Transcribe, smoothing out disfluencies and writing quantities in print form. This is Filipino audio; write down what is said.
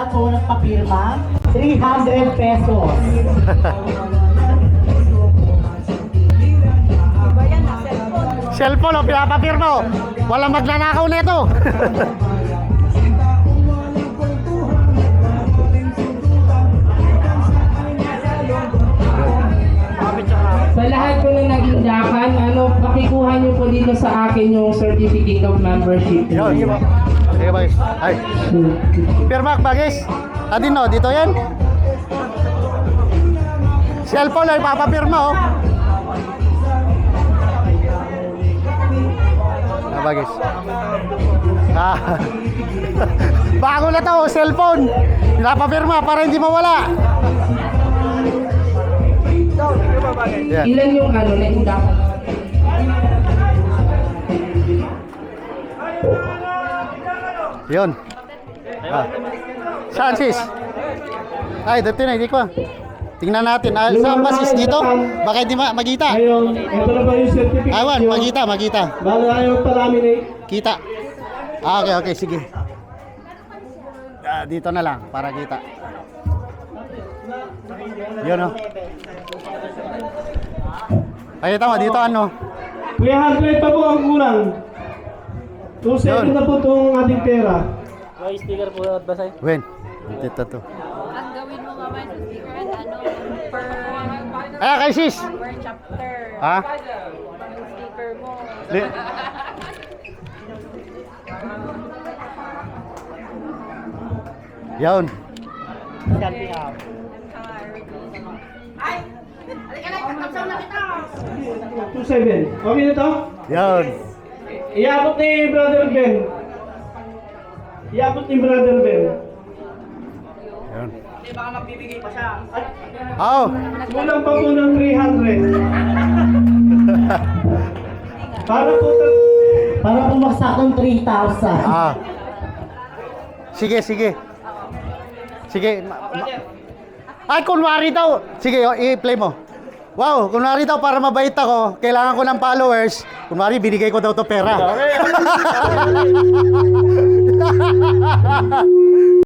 lahat po nagpapirma, 300 pesos. Cellphone o pinapapirma o. Walang magnanakaw na ito. Sa lahat po ng naging dakan, pakikuha niyo po dito sa akin yung certificate of membership. Yo, sige po. Sige bagis. Ay. Pirma bagis. Adin no, dito yan. Cellphone ay papapirma o. Bagis. Bago na to, cellphone. Pinapapirma para hindi mawala. Yeah. Ilan yung naging dakan? Yun. Saan sis? Ay, dito na, hindi ko. Tingnan natin. Saan ba sis? Dito? Baka hindi magita. Ngayon, ito na ba yung certificate Awan, nyo? magita. Bala ayaw palaminate. Kita. Okay, sige. Dito na lang, para kita. Yun o. Pakita mo, dito ano? 300 pa po ang kulang. 2 na po itong ating pera. May sticker po at basay. Wen, dito to. Ang gawin mo nga man, sticker and per Kay sis. per chapter. Ha? Yung sticker mo. Yun. 2.7. Okay na to? Yun. Iabot ni Brother Ben. Iabot ni Brother Ben. Yun. Oh, Kulang pa po ng 300. Para po Para pumaksak ng 3,000. Sige. Ay, kunwari daw. Sige, i-play mo. Wow, kunwari daw para mabait ako, kailangan ko ng followers. Kunwari, binigay ko daw to pera.